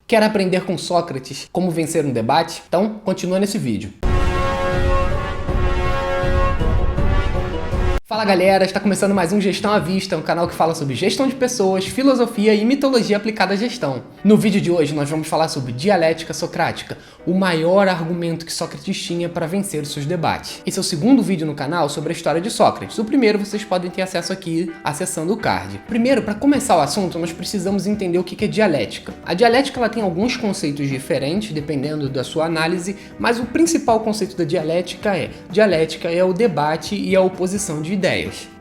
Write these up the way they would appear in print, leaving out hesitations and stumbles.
Quer aprender com Sócrates como vencer um debate? Então, continua nesse vídeo. Fala galera, está começando mais um Gestão à Vista, um canal que fala sobre gestão de pessoas, filosofia e mitologia aplicada à gestão. No vídeo de hoje nós vamos falar sobre dialética socrática, o maior argumento que Sócrates tinha para vencer os seus debates. Esse é o segundo vídeo no canal sobre a história de Sócrates. O primeiro vocês podem ter acesso aqui acessando o card. Primeiro, para começar o assunto, nós precisamos entender o que é dialética. A dialética ela tem alguns conceitos diferentes dependendo da sua análise, mas o principal conceito da dialética é o debate e a oposição de ideias.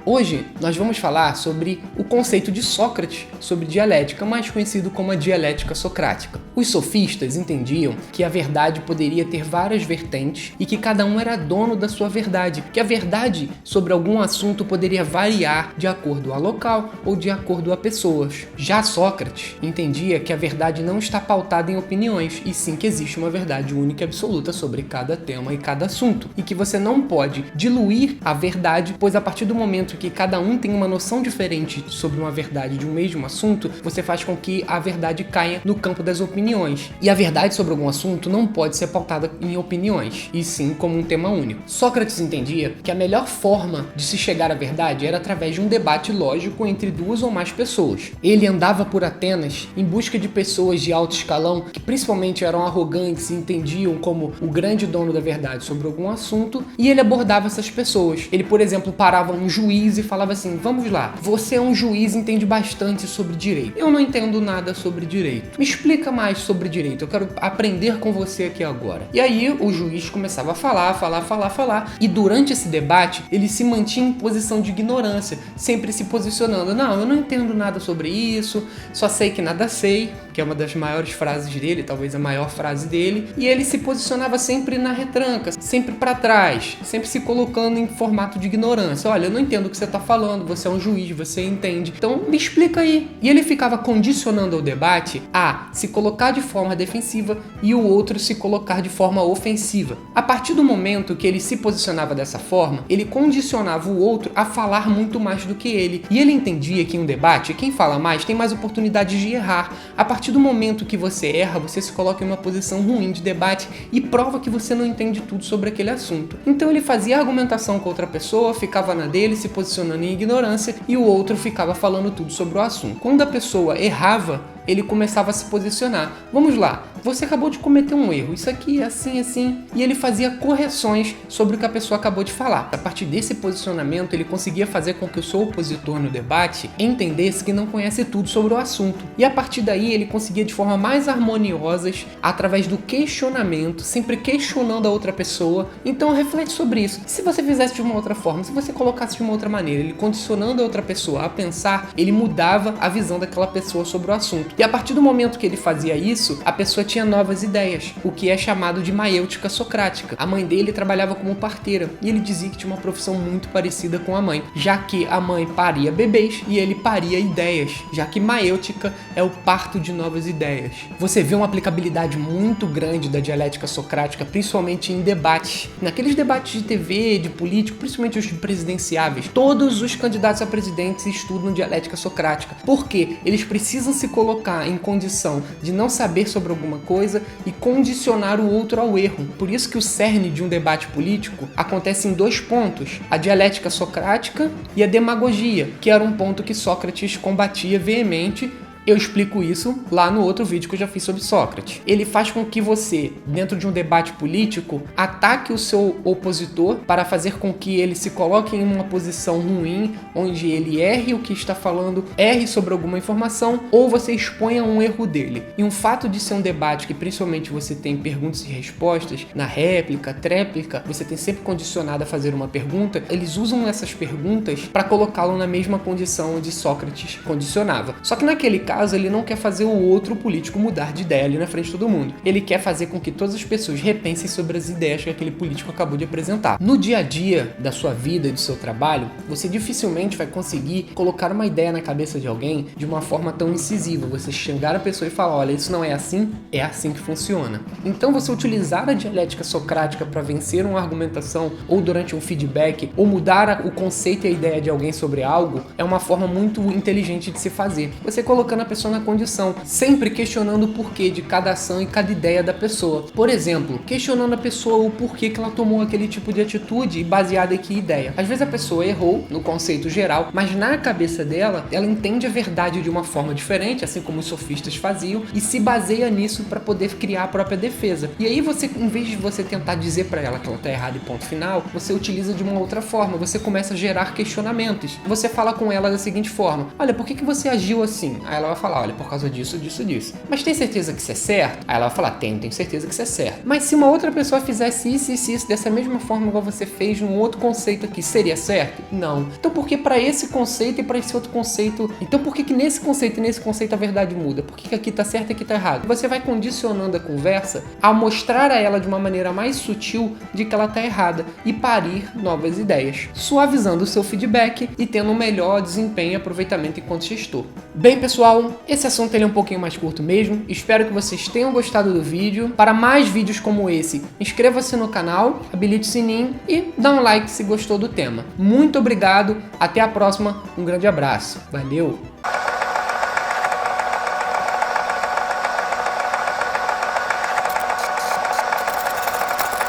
Hoje nós vamos falar sobre o conceito de Sócrates sobre dialética, mais conhecido como a dialética socrática. Os sofistas entendiam que a verdade poderia ter várias vertentes e que cada um era dono da sua verdade, que a verdade sobre algum assunto poderia variar de acordo a local ou de acordo a pessoas. Já Sócrates entendia que a verdade não está pautada em opiniões, e sim que existe uma verdade única e absoluta sobre cada tema e cada assunto, e que você não pode diluir a verdade, pois a partir do momento que cada um tem uma noção diferente sobre uma verdade de um mesmo assunto, você faz com que a verdade caia no campo das opiniões. E a verdade sobre algum assunto não pode ser pautada em opiniões, e sim como um tema único. Sócrates entendia que a melhor forma de se chegar à verdade era através de um debate lógico entre duas ou mais pessoas. Ele andava por Atenas em busca de pessoas de alto escalão que principalmente eram arrogantes e entendiam como o grande dono da verdade sobre algum assunto, e ele abordava essas pessoas. Ele, por exemplo, parava um juiz e falava assim: vamos lá, você é um juiz e entende bastante sobre direito. Eu não entendo nada sobre direito. Me explica mais sobre direito, eu quero aprender com você aqui agora. E aí o juiz começava a falar, e durante esse debate ele se mantinha em posição de ignorância, sempre se posicionando: não, eu não entendo nada sobre isso, só sei que nada sei, que é uma das maiores frases dele, talvez a maior frase dele, e ele se posicionava sempre na retranca, sempre para trás, sempre se colocando em formato de ignorância. Olha, eu não entendo o que você está falando, você é um juiz, você entende, então me explica aí. E ele ficava condicionando o debate a se colocar de forma defensiva e o outro se colocar de forma ofensiva. A partir do momento que ele se posicionava dessa forma, ele condicionava o outro a falar muito mais do que ele. E ele entendia que em um debate, quem fala mais tem mais oportunidade de errar. A partir do momento que você erra, você se coloca em uma posição ruim de debate e prova que você não entende tudo sobre aquele assunto. Então ele fazia argumentação com outra pessoa, ficava na dele, se posicionando em ignorância, e o outro ficava falando tudo sobre o assunto. Quando a pessoa errava, ele começava a se posicionar. Vamos lá, você acabou de cometer um erro, isso aqui é assim, e ele fazia correções sobre o que a pessoa acabou de falar. A partir desse posicionamento, ele conseguia fazer com que o seu opositor no debate entendesse que não conhece tudo sobre o assunto. E a partir daí, ele conseguia de forma mais harmoniosa, através do questionamento, sempre questionando a outra pessoa. Então reflete sobre isso. Se você fizesse de uma outra forma, se você colocasse de uma outra maneira, ele condicionando a outra pessoa a pensar, ele mudava a visão daquela pessoa sobre o assunto. E a partir do momento que ele fazia isso, a pessoa tinha novas ideias, o que é chamado de maêutica socrática. A mãe dele trabalhava como parteira e ele dizia que tinha uma profissão muito parecida com a mãe, já que a mãe paria bebês e ele paria ideias, já que maêutica é o parto de novas ideias. Você vê uma aplicabilidade muito grande da dialética socrática, principalmente em debates. Naqueles debates de TV, de político, principalmente os presidenciáveis, todos os candidatos a presidentes estudam dialética socrática. Por quê? Eles precisam se colocar em condição de não saber sobre alguma coisa e condicionar o outro ao erro. Por isso que o cerne de um debate político acontece em dois pontos: a dialética socrática e a demagogia, que era um ponto que Sócrates combatia veemente. Eu explico isso lá no outro vídeo que eu já fiz sobre Sócrates. Ele faz com que você, dentro de um debate político, ataque o seu opositor para fazer com que ele se coloque em uma posição ruim, onde ele erre o que está falando, erre sobre alguma informação, ou você exponha um erro dele. E um fato de ser um debate que principalmente você tem perguntas e respostas, na réplica, tréplica, você tem sempre condicionado a fazer uma pergunta, eles usam essas perguntas para colocá-lo na mesma condição onde Sócrates condicionava. Só que naquele caso, ele não quer fazer o outro político mudar de ideia ali na frente de todo mundo. Ele quer fazer com que todas as pessoas repensem sobre as ideias que aquele político acabou de apresentar. No dia a dia da sua vida e do seu trabalho, você dificilmente vai conseguir colocar uma ideia na cabeça de alguém de uma forma tão incisiva. Você chegar a pessoa e falar: olha, isso não é assim que funciona. Então você utilizar a dialética socrática para vencer uma argumentação, ou durante um feedback, ou mudar o conceito e a ideia de alguém sobre algo, é uma forma muito inteligente de se fazer. Você colocando a pessoa na condição, sempre questionando o porquê de cada ação e cada ideia da pessoa. Por exemplo, questionando a pessoa o porquê que ela tomou aquele tipo de atitude e baseada em que ideia. Às vezes a pessoa errou no conceito geral, mas na cabeça dela, ela entende a verdade de uma forma diferente, assim como os sofistas faziam, e se baseia nisso para poder criar a própria defesa. E aí você, em vez de você tentar dizer para ela que ela tá errada e ponto final, você utiliza de uma outra forma, você começa a gerar questionamentos. Você fala com ela da seguinte forma: olha, por que você agiu assim? Aí ela vai falar: olha, por causa disso, disso, disso. Mas tem certeza que isso é certo? Aí ela vai falar: tenho certeza que isso é certo. Mas se uma outra pessoa fizesse isso, dessa mesma forma igual você fez num outro conceito aqui, seria certo? Não. Então por que para esse conceito e para esse outro conceito? Então por que nesse conceito e nesse conceito a verdade muda? Por que aqui tá certo e aqui tá errado? Você vai condicionando a conversa a mostrar a ela de uma maneira mais sutil de que ela tá errada e parir novas ideias, suavizando o seu feedback e tendo um melhor desempenho e aproveitamento enquanto gestor. Bem, pessoal, esse assunto ele é um pouquinho mais curto mesmo. Espero que vocês tenham gostado do vídeo. Para mais vídeos como esse, inscreva-se no canal, habilite o sininho e dá um like se gostou do tema. Muito obrigado, até a próxima, um grande abraço, valeu!